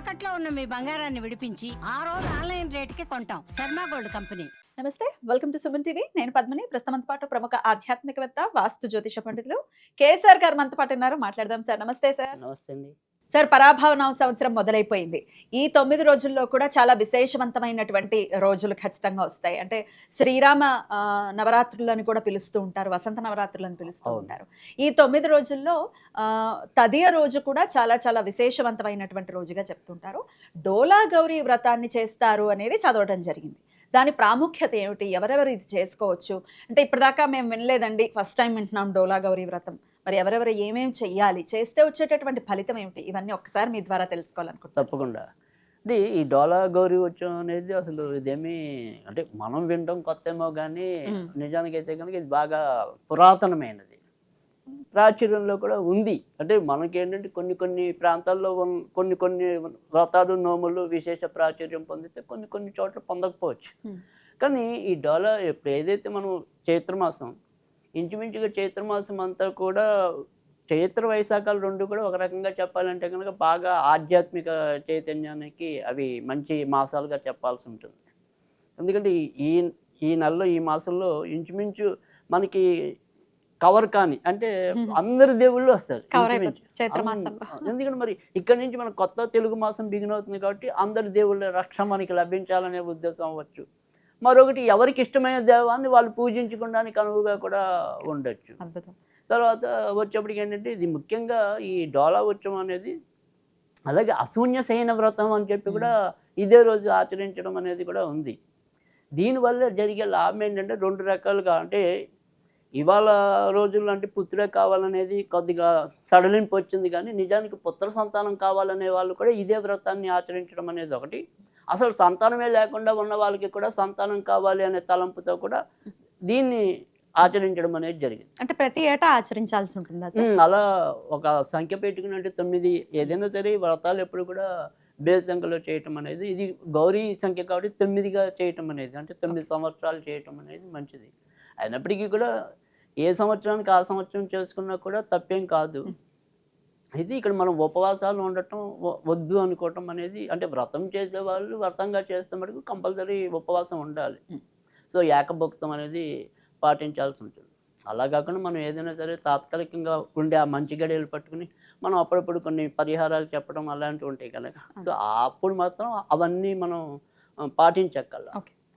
తాకట్లో ఉన్న మీ బంగారాన్ని విడిపించి ఆ రోజు ఆన్లైన్ రేటుకి కొంటాం. Sharma gold company. నమస్తే, వెల్కమ్ టు సుమన్ టీవీ. నేను పద్మని. ప్రస్తుతం పాటు ప్రముఖ ఆధ్యాత్మికవేత్త, వాస్తు జ్యోతిష పండితులు కేసీఆర్ గారు మనతో పాటు ఉన్నారు. మాట్లాడదాం సార్. నమస్తే సార్. నమస్తే అండి. సార్, పరాభవనం సంవత్సరం మొదలైపోయింది. ఈ 9 రోజుల్లో కూడా చాలా విశేషవంతమైనటువంటి రోజులు ఖచ్చితంగా వస్తాయి. అంటే శ్రీరామ నవరాత్రులని కూడా పిలుస్తూ ఉంటారు, వసంత నవరాత్రులను పిలుస్తూ ఉంటారు. ఈ 9 రోజుల్లో తదియ రోజు కూడా చాలా చాలా విశేషవంతమైనటువంటి రోజుగా చెప్తుంటారు. డోలా గౌరీ వ్రతాన్ని చేస్తారు అనేది చదవడం జరిగింది. దాని ప్రాముఖ్యత ఏమిటి? ఎవరెవరు ఇది చేసుకోవచ్చు? అంటే ఇప్పటిదాకా మేము వినలేదండి, ఫస్ట్ టైం వింటున్నాం డోలా గౌరీ వ్రతం. మరి ఎవరెవరు ఏమేమి చెయ్యాలి, చేస్తే వచ్చేటటువంటి ఫలితం ఏమిటి? ఇవన్నీ ఒక్కసారి మీ ద్వారా తెలుసుకోవాలనుకుంటున్నాను. తప్పకుండా. అంటే ఈ డోలా గౌరీ ఉత్సవం అనేది అసలు ఇదేమి అంటే మనం వినడం కొత్తేమో కానీ నిజానికైతే కనుక ఇది బాగా పురాతనమైనది, ప్రాచుర్యంలో కూడా ఉంది. అంటే మనకేంటంటే కొన్ని కొన్ని ప్రాంతాల్లో కొన్ని కొన్ని వ్రతాలు నోములు విశేష ప్రాచుర్యం పొందితే కొన్ని కొన్ని చోట్ల పొందకపోవచ్చు. కానీ ఈ డోలా ఇప్పుడు ఏదైతే మనం చైత్రమాసం, ఇంచుమించుగా చైత్రమాసం అంతా కూడా చైత్ర వైశాఖాలు రెండు కూడా ఒక రకంగా చెప్పాలంటే కనుక బాగా ఆధ్యాత్మిక చైతన్యానికి అవి మంచి మాసాలుగా చెప్పాల్సి ఉంటుంది. ఎందుకంటే ఈ ఈ నెలలో ఈ మాసంలో ఇంచుమించు మనకి కవర్ కాని అంటే అందరి దేవుళ్ళు వస్తారు. ఎందుకంటే మరి ఇక్కడి నుంచి మన కొత్త తెలుగు మాసం బిగిన్ అవుతుంది కాబట్టి అందరి దేవుళ్ళ రక్ష మనకి లభించాలనే ఉద్దేశం అవ్వచ్చు. మరొకటి ఎవరికి ఇష్టమైన దేవాన్ని వాళ్ళు పూజించుకోవడానికి అనువుగా కూడా ఉండొచ్చు. తర్వాత వచ్చేప్పటికి ఏంటంటే ఇది ముఖ్యంగా ఈ డోలా ఉత్సవం అనేది, అలాగే అశూన్య శయన వ్రతం అని చెప్పి కూడా ఇదే రోజు ఆచరించడం అనేది కూడా ఉంది. దీనివల్ల జరిగే లాభం ఏంటంటే రెండు రకాలుగా, అంటే ఇవాళ రోజుల్లో అంటే పుత్రుడే కావాలనేది కొద్దిగా సడలింపు వచ్చింది, కానీ నిజానికి పుత్ర సంతానం కావాలనే వాళ్ళు కూడా ఇదే వ్రతాన్ని ఆచరించడం అనేది ఒకటి. అసలు సంతానమే లేకుండా ఉన్న వాళ్ళకి కూడా సంతానం కావాలి అనే తలంపుతో కూడా దీన్ని ఆచరించడం అనేది జరిగింది. అంటే ప్రతి ఏటా ఆచరించాల్సి ఉంటుందా? అలా ఒక సంఖ్య పెట్టుకుని, అంటే 9 ఏదైనా సరే వ్రతాలు ఎప్పుడు కూడా బేస్ సంఖ్యలో చేయటం అనేది, ఇది గౌరీ సంఖ్య కాబట్టి 9గా చేయటం అనేది, అంటే 9 సంవత్సరాలు చేయటం అనేది మంచిది. అయినప్పటికీ కూడా ఏ సంవత్సరానికి ఆ సంవత్సరం చేసుకున్నా కూడా తప్పేం కాదు. అయితే ఇక్కడ మనం ఉపవాసాలు ఉండటం వద్దు అనుకోవటం అనేది, అంటే వ్రతం చేసేవాళ్ళు వ్రతంగా చేస్తే మటుకు కంపల్సరీ ఉపవాసం ఉండాలి. సో ఏకభుక్తం అనేది పాటించాల్సి ఉంటుంది. అలా కాకుండా మనం ఏదైనా సరే తాత్కాలికంగా ఉండే ఆ మంచి గడియలు పట్టుకుని మనం అప్పుడప్పుడు కొన్ని పరిహారాలు చెప్పడం అలాంటివి ఉంటాయి కనుక, సో అప్పుడు మాత్రం అవన్నీ మనం పాటించగలం.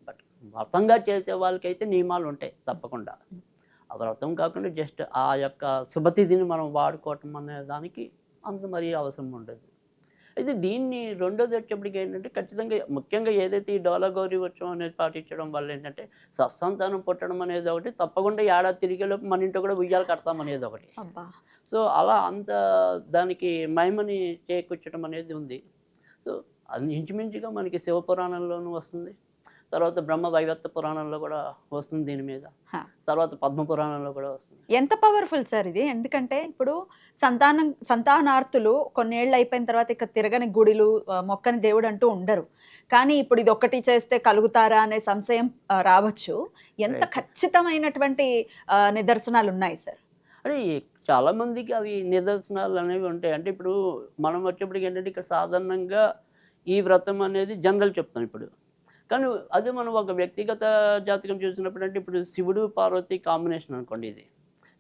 బట్ వ్రతంగా చేసే వాళ్ళకైతే నియమాలు ఉంటాయి తప్పకుండా. ఆ వ్రతం కాకుండా జస్ట్ ఆ యొక్క శుభతిథిని మనం వాడుకోవటం అనే దానికి అంత మరీ అవసరం ఉండదు. అయితే దీన్ని రెండోది వచ్చేప్పటికి ఏంటంటే ఖచ్చితంగా ముఖ్యంగా ఏదైతే ఈ డోలా గౌరీ ఉత్సవం అనేది పాటించడం వల్ల ఏంటంటే సత్సంతానం పుట్టడం అనేది ఒకటి, తప్పకుండా ఏడాది తిరిగేలోపు మన ఇంట్లో కూడా ఉయ్యాలు కడతాం అనేది ఒకటి. సో అలా అంత దానికి మహిమని చేకూర్చడం అనేది ఉంది. సో అది ఇంచుమించుగా మనకి శివపురాణంలోనూ వస్తుంది, తర్వాత బ్రహ్మ వైవర్త పురాణంలో కూడా వస్తుంది దీని మీద, తర్వాత పద్మ పురాణంలో కూడా వస్తుంది. ఎంత పవర్ఫుల్ సార్ ఇది! ఎందుకంటే ఇప్పుడు సంతానార్థులు కొన్నేళ్ళు అయిపోయిన తర్వాత ఇక తిరగని గుడిలు, మొక్కని దేవుడు అంటూ ఉండరు. కానీ ఇప్పుడు ఇది ఒక్కటి చేస్తే కలుగుతారా అనే సంశయం రావచ్చు. ఎంత ఖచ్చితమైనటువంటి నిదర్శనాలు ఉన్నాయి సార్? అంటే చాలామందికి అవి నిదర్శనాలు అనేవి ఉంటాయి. అంటే ఇప్పుడు మనం వచ్చేప్పటికి ఏంటంటే ఇక్కడ సాధారణంగా ఈ వ్రతం అనేది జనరల్ చెప్తాం ఇప్పుడు, కానీ అదే మనం ఒక వ్యక్తిగత జాతకం చూసినప్పుడు, అంటే ఇప్పుడు శివుడు పార్వతి కాంబినేషన్ అనుకోండి ఇది.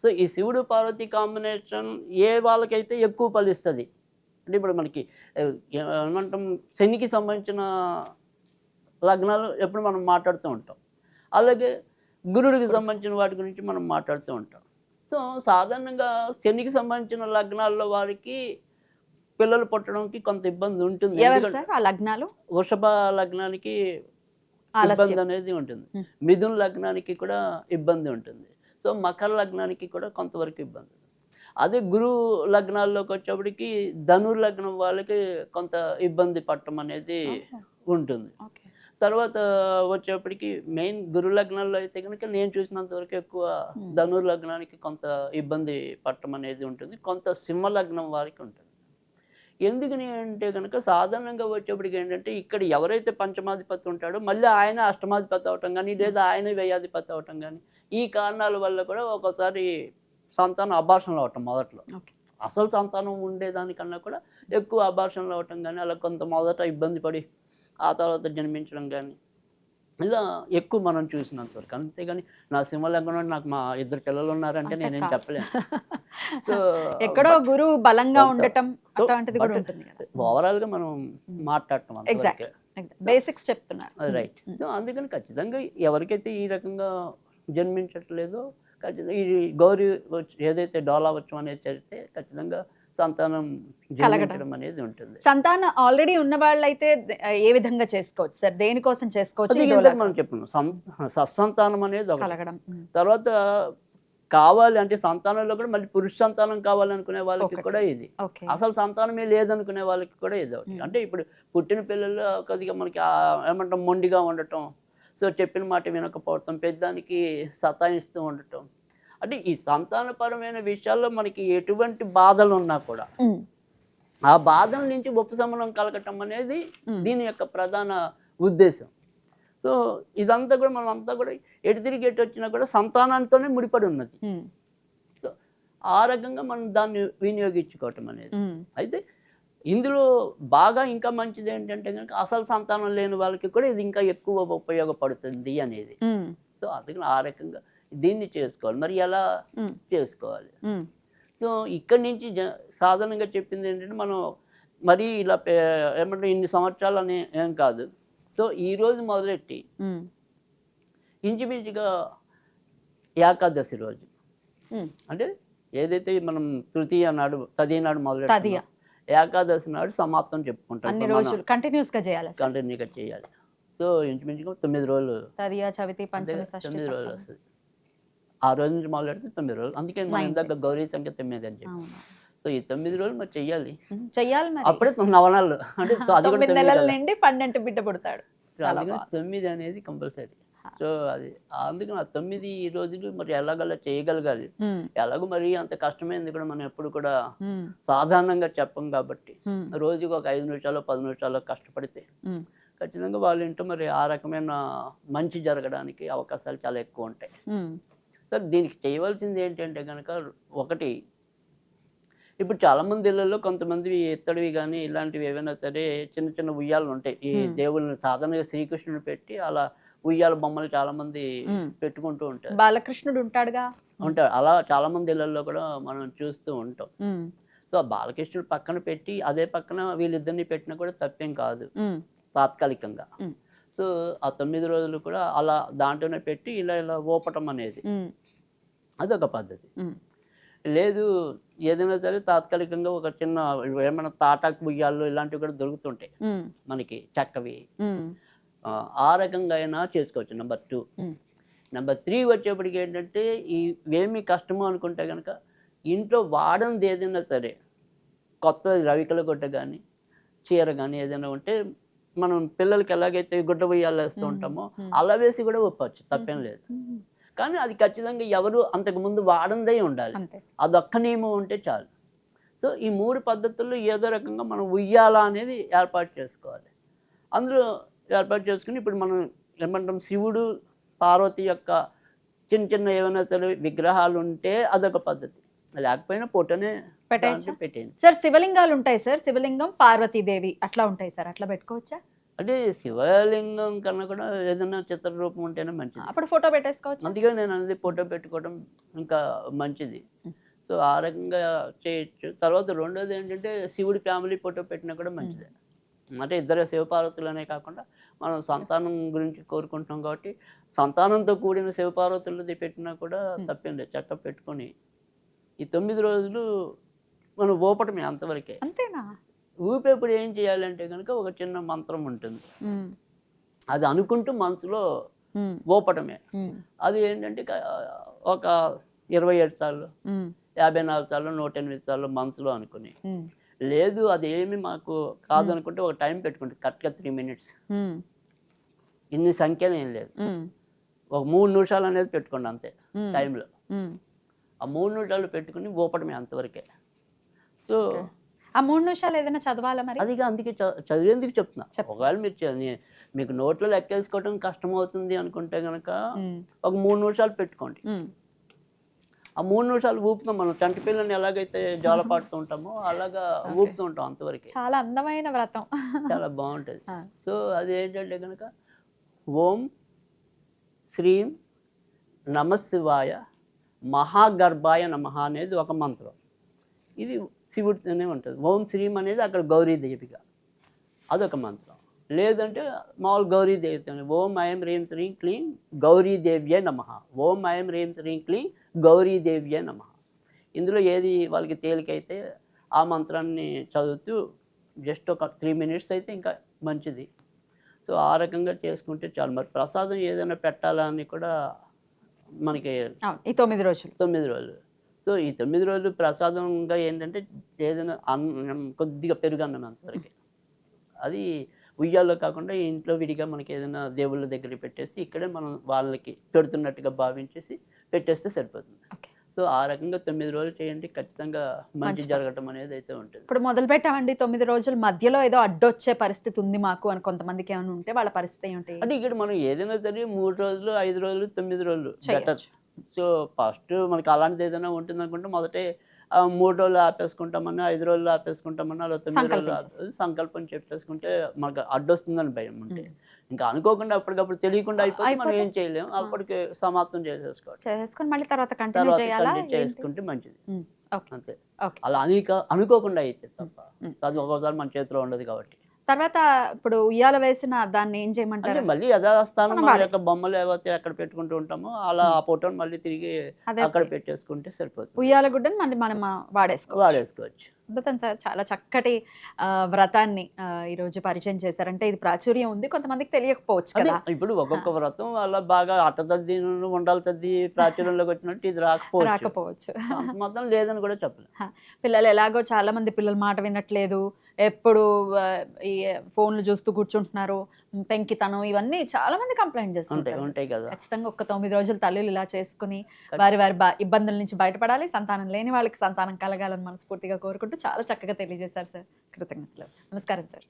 సో ఈ శివుడు పార్వతి కాంబినేషన్ ఏ వాళ్ళకైతే ఎక్కువ ఫలిస్తుంది, అంటే ఇప్పుడు మనకి ఏమంటాం శనికి సంబంధించిన లగ్నాలు ఎప్పుడు మనం మాట్లాడుతూ ఉంటాం, అలాగే గురుడికి సంబంధించిన వాటి గురించి మనం మాట్లాడుతూ ఉంటాం. సో సాధారణంగా శనికి సంబంధించిన లగ్నాల్లో వారికి పిల్లలు పుట్టడానికి కొంత ఇబ్బంది ఉంటుంది. వృషభ లగ్నానికి ఇబ్బంది అనేది ఉంటుంది, మిథున లగ్నానికి కూడా ఇబ్బంది ఉంటుంది, సో మకర లగ్నానికి కూడా కొంతవరకు ఇబ్బంది. అదే గురు లగ్నాల్లోకి వచ్చేప్పటికి ధనుర్ లగ్నం వాళ్ళకి కొంత ఇబ్బంది పట్టడం అనేది ఉంటుంది. తర్వాత వచ్చేప్పటికి మెయిన్ గురు లగ్నాల్లో అయితే కనుక నేను చూసినంత వరకు ఎక్కువ ధనుర్ లగ్నానికి కొంత ఇబ్బంది పట్టడం అనేది ఉంటుంది, కొంత సింహ లగ్నం వారికి ఉంటుంది. ఎందుకని అంటే కనుక సాధారణంగా వచ్చేప్పటికి ఏంటంటే ఇక్కడ ఎవరైతే పంచమాధిపతి ఉంటాడో మళ్ళీ ఆయన అష్టమాధిపతి అవటం కానీ, లేదా ఆయన వ్యయాధిపతి అవటం కానీ, ఈ కారణాల వల్ల కూడా ఒక్కోసారి సంతానం అబార్షణలు అవటం మొదట్లో అసలు సంతానం ఉండేదానికన్నా కూడా ఎక్కువ అబార్షన్లు అవ్వటం కానీ, అలా కొంత మొదట ఇబ్బంది పడి ఆ తర్వాత జన్మించడం కానీ, ఇలా ఎక్కువ మనం చూసినంత వరకు. అంతేగాని నా సింహలగ్నం నాకు మా 2 పిల్లలు ఉన్నారంటే అంటే నేనేం కాదు. చెప్పలేను. సో ఎక్కడో గురువు బలంగా కొంత- ఉండటం సో అట్లాంటిది కూడా బట్ ఉంటుంది కదా. ఓవరాల్గా మనం మాట్లాడటం అంతవరకే. బేసిక్స్ చెప్తున్నారు. రైట్. సో అందుకని ఖచ్చితంగా ఎవరికైతే ఈ రకంగా జన్మించట్లేదో ఖచ్చితంగా ఈ గౌరీ ఏదైతే డోలా వచ్చం అనేది జరిగితే ఖచ్చితంగా సంతానం జన్మించడం అనేది ఉంటుంది. సంతానం ఆల్రెడీ ఉన్న వాళ్ళైతే ఏ విధంగా చేసుకోవచ్చు సార్? దేనికోసం చేసుకోవచ్చు? అది ఈ ఇందాక డోలా మనం చెప్పినాం సత్సంతానం అనేది ఒకటి. కలగడం. తర్వాత కావాలి అంటే సంతానంలో కూడా మళ్ళీ పురుష సంతానం కావాలనుకునే వాళ్ళకి ఒకటి. కూడా ఇది. ఓకే. అసలు సంతానమే లేదనుకునే వాళ్ళకి కూడా ఇది ఒకటి. అంటే ఇప్పుడు పుట్టిన పిల్లలు కొద్దిగా మనకి ఏమంటాం మొండిగా ఉండటం, సో చెప్పిన మాట వినకపోవటం, పెద్దానికి సతాయిస్తూ ఉండటం, అంటే ఈ సంతానపరమైన విషయాల్లో మనకి ఎటువంటి బాధలు ఉన్నా కూడా ఆ బాధల నుంచి ఉపశమనం కలగటం అనేది దీని యొక్క ప్రధాన ఉద్దేశం. సో ఇదంతా కూడా మనం అంతా కూడా ఎటు తిరిగి ఎటు వచ్చినా కూడా సంతానంతోనే ముడిపడి ఉన్నది. సో ఆ రకంగా మనం దాన్ని వినియోగించుకోవటం అనేది. అయితే ఇందులో బాగా ఇంకా మంచిది ఏంటంటే కనుక అసలు సంతానం లేని వాళ్ళకి కూడా ఇది ఇంకా ఎక్కువ ఉపయోగపడుతుంది అనేది. సో అందుకని ఆ రకంగా దీన్ని చేసుకోవాలి. మరి ఎలా చేసుకోవాలి? సో ఇక్కడి నుంచి సాధారణంగా చెప్పింది ఏంటంటే మనం మరీ ఇలా ఏమంటే ఇన్ని సంవత్సరాలు అని ఏం కాదు. సో ఈరోజు మొదలెట్టి ఇంచుమించుగా ఏకాదశి రోజు, అంటే ఏదైతే మనం తృతీయ నాడు నాడు మొదలెట్టి ఏకాదశి నాడు సమాప్తం చెప్పుకుంటాం. అన్ని రోజులు కంటిన్యూస్గా చేయాలి, కంటిన్యూగా చేయాలి. సో ఇంచుమించుగా 9 రోజులు, తదియా చవితి పంచమి 9 రోజులు వస్తుంది. ఆ రోజు నుంచి మొదలెడితే 9 రోజులు. అందుకే మనం ఇందాక గౌరీ సంఖ్య 9 అని చెప్పి. సో ఈ 9 రోజులు మరి చెయ్యాలి. మరి అప్పుడే నవనాళ్ళు, అంటే అది కూడా 9 నెలల నుండి 12 బిడ్డ పుడతాడు. 9 అనేది కంపల్సరీ. సో అది అందుకని ఆ 9 రోజులు మరి ఎలాగలా చేయగలగాలి. ఎలాగో మరి అంత కష్టమైంది కూడా మనం ఎప్పుడు కూడా సాధారణంగా చెప్పం కాబట్టి రోజుకి ఒక 5 నిమిషాలు 10 నిమిషాలు కష్టపడితే ఖచ్చితంగా వాళ్ళ ఇంట్లో మరి ఆ రకమైన మంచి జరగడానికి అవకాశాలు చాలా ఎక్కువ ఉంటాయి. సరే దీనికి చేయవలసింది ఏంటంటే కనుక ఒకటి, ఇప్పుడు చాలామంది ఇళ్ళల్లో కొంతమంది ఎత్తడివి కానీ ఇలాంటివి ఏవైనా సరే చిన్న చిన్న ఉయ్యాలు ఉంటాయి. ఈ దేవుళ్ళని సాధారణంగా శ్రీకృష్ణుని పెట్టి అలా ఉయ్యాల బొమ్మలు చాలామంది పెట్టుకుంటూ ఉంటారు. బాలకృష్ణుడు ఉంటాడుగా, ఉంటాడు. అలా చాలామంది ఇళ్ళల్లో కూడా మనం చూస్తూ ఉంటాం. సో బాలకృష్ణుడు పక్కన పెట్టి అదే పక్కన వీళ్ళిద్దరిని పెట్టినా కూడా తప్పేం కాదు తాత్కాలికంగా. సో ఆ 9 రోజులు కూడా అలా దాంట్లోనే పెట్టి ఇలా ఇలా ఊపటం అనేది అదొక పద్ధతి. లేదు ఏదైనా సరే తాత్కాలికంగా ఒక చిన్న ఏమైనా తాటాకు ఉయ్యాలు ఇలాంటివి కూడా దొరుకుతుంటాయి మనకి చెక్కవి, ఆ రకంగా అయినా చేసుకోవచ్చు. నెంబర్ 2. నెంబర్ 3 వచ్చేప్పటికి ఏంటంటే ఇవేమి కష్టము అనుకుంటే కనుక ఇంట్లో వాడనిది ఏదైనా సరే కొత్త రవికల గుడ్డ కానీ చీర కానీ ఏదైనా ఉంటే మనం పిల్లలకి ఎలాగైతే గుడ్డ ఉయ్యాలు వేస్తూ ఉంటామో అలా వేసి కూడా ఒప్పచ్చు, తప్పేం లేదు. కానీ అది ఖచ్చితంగా ఎవరు అంతకుముందు వాడందే ఉండాలి. అదొక్క నియమం ఉంటే చాలు. సో ఈ 3 పద్ధతుల్లో ఏదో రకంగా మనం ఉయ్యాల అనేది ఏర్పాటు చేసుకోవాలి. అందులో ఏర్పాటు చేసుకుని ఇప్పుడు మనం ఏమంటాం శివుడు పార్వతి యొక్క చిన్న చిన్న ఏమైనా సరే విగ్రహాలు ఉంటే అదొక పద్ధతి, లేకపోయినా ఫోటోనే పెట్టేయండి. సార్ శివలింగాలు ఉంటాయి సార్, శివలింగం పార్వతీదేవి అట్లా ఉంటాయి సార్, అట్లా పెట్టుకోవచ్చా? అంటే శివలింగం కన్నా కూడా ఏదైనా చిత్రరూపం ఉంటేనే మంచిది. అప్పుడు ఫోటో పెట్టేసుకోవచ్చు. అందుకే నేను అనేది ఫోటో పెట్టుకోవడం ఇంకా మంచిది. సో ఆ రకంగా చేయొచ్చు. తర్వాత రెండోది ఏంటంటే శివుడి ఫ్యామిలీ ఫోటో పెట్టినా కూడా మంచిదే. అంటే ఇద్దరు శివపార్వతులనే కాకుండా మనం సంతానం గురించి కోరుకుంటున్నాం కాబట్టి సంతానంతో కూడిన శివపార్వతులది పెట్టినా కూడా తప్పేం లేదు. చక్కగా పెట్టుకొని ఈ 9 రోజులు మనం ఊపటమే అంతవరకే. అంతేనా? ఊపేప్పుడు ఏం చేయాలంటే కనుక ఒక చిన్న మంత్రం ఉంటుంది, అది అనుకుంటూ మనసులో ఊపటమే. అది ఏంటంటే ఒక 27 సార్లు 54 సార్లు 108 సార్లు మనసులో అనుకుని, లేదు అదేమి మాకు కాదనుకుంటే ఒక టైం పెట్టుకుంటే కరెక్ట్గా 3 minutes, ఇన్ని సంఖ్యలు ఏం లేదు, ఒక 3 నిమిషాలు అనేది పెట్టుకోండి అంతే టైంలో. ఆ 3 నిమిషాలు పెట్టుకుని ఊపటమే అంతవరకే. సో ఆ 3 నిమిషాలు ఏదైనా చదవాలా మరి? అది అందుకే చదివేందుకు చెప్తున్నా. ఒకవేళ మీరు మీకు నోట్లో లెక్కేసుకోవడం కష్టమవుతుంది అనుకుంటే కనుక ఒక 3 నిమిషాలు పెట్టుకోండి. ఆ 3 నిమిషాలు ఊపుతాం మనం చంటి పిల్లని ఎలాగైతే జోలపాడుతూ ఉంటామో అలాగా ఊపుతూ ఉంటాం అంతవరకే. చాలా అందమైన వ్రతం. చాలా బాగుంటుంది. ఆ, సో అది ఏంటంటే కనుక ఓం శ్రీం నమశివాయ మహాగర్భాయ నమః అనేది ఒక మంత్రం. ఇది శివుడితోనే ఉంటుంది. ఓం శ్రీం అనేది అక్కడ గౌరీదేవిగా అదొక మంత్రం. లేదంటే మామూలు గౌరీదేవితోనే ఓం ఐం హ్రీం శ్రీం క్లీం గౌరీదేవ్యే నమః. ఓం ఐం హ్రీం శ్రీం క్లీం గౌరీదేవ్యే నమః. ఇందులో ఏది వాళ్ళకి తేలికైతే ఆ మంత్రాన్ని చదువుతూ జస్ట్ ఒక 3 మినిట్స్ అయితే ఇంకా మంచిది. సో ఆ రకంగా చేసుకుంటే చాలు. మరి ప్రసాదం ఏదైనా పెట్టాలని కూడా మనకి అవును, ఈ 9 రోజులు. 9 రోజులు. సో ఈ 9 రోజులు ప్రసాదంగా ఏంటంటే ఏదైనా అన్నం కొద్దిగా పెరుగన్నం అంతవరకే. అది ఉయ్యాల్లో కాకుండా ఇంట్లో విడిగా మనకి ఏదైనా దేవుళ్ళ దగ్గర పెట్టేసి ఇక్కడే మనం వాళ్ళకి పెడుతున్నట్టుగా భావించేసి పెట్టేస్తే సరిపోతుంది. ఓకే. సో ఆ రకంగా 9 రోజులు చేయండి, ఖచ్చితంగా మంచి జరగటం అనేది అయితే ఉంటుంది. ఇప్పుడు మొదలు పెట్టామండి 9 రోజులు, మధ్యలో ఏదో అడ్డొచ్చే పరిస్థితి ఉంది మాకు అని కొంతమందికి ఏమైనా ఉంటే వాళ్ళ పరిస్థితి ఏంటి? అంటే ఇక్కడ మనం ఏదైనా సరే 3 రోజులు 5 రోజులు 9 రోజులు బెటర్. సో ఫస్ట్ మనకి అలాంటిది ఏదైనా ఉంటుంది అనుకుంటే మొదటే 3 రోజులు ఆపేసుకుంటామని 5 రోజులు ఆపేసుకుంటామని అలా 9 రోజులు సంకల్పం చెప్పేసుకుంటే మనకు అడ్డొస్తుందని భయం ఉంటే ఇంకా అనుకోకుండా అప్పటికప్పుడు తెలియకుండా అయిపోతే మనం ఏం చేయలేము. అప్పటికి సమాప్తం చేసుకొని మళ్ళీ తర్వాత కంటిన్యూ చేయాలా? చేసుకుంటే మంచిది. ఓకే. అంతే. ఓకే. అలా అనుకోకుండా అయితే తప్ప అది ఒక్కోసారి మన చేతిలో ఉండదు కాబట్టి. తర్వాత ఇప్పుడు ఉయ్యాల వేసిన దాన్ని ఏం చేయమంటారు? అంటే మళ్ళీ యథాస్థానం మన యొక్క బొమ్మలు ఏవైతే ఎక్కడ పెట్టుకుంటూ ఉంటామో అలా ఆ ఫోటోని మళ్ళీ తిరిగి అక్కడ పెట్టేసుకుంటే సరిపోతుంది. ఉయ్యాల గుడ్డని మళ్ళీ మనం వాడేసుకోవచ్చు. అద్భుతం సార్, చాలా చక్కటి వ్రతాన్ని ఈరోజు పరిచయం చేశారంటే ఇది ప్రాచుర్యం ఉంది, కొంతమందికి తెలియకపోవచ్చు అదే కదా. ఇప్పుడు ఒక్కొక్క వ్రతం అలా బాగా అట్టతద్ది ఉండాలి తద్ది ప్రాచుర్యంలోకి వచ్చినట్టు ఇది రాకపోవచ్చు. అంత మాత్రం లేదని కూడా చెప్పలేదు. పిల్లలు ఎలాగో చాలా మంది పిల్లలు మాట వినట్లేదు, ఎప్పుడు ఈ ఫోన్లు చూస్తూ కూర్చుంటున్నారు, పెంకితనం, ఇవన్నీ చాలా మంది కంప్లైంట్ చేస్తుంటారు. ఉంటాయి కదా. ఖచ్చితంగా ఒక 9 రోజులు తల్లులు ఇలా చేసుకుని వారి ఇబ్బందుల నుంచి బయటపడాలి, సంతానం లేని వాళ్ళకి సంతానం కలగాలని మనస్ఫూర్తిగా కోరుకుంటూ చాలా చక్కగా తెలియజేశారు సార్. కృతజ్ఞతలు. నమస్కారం సార్.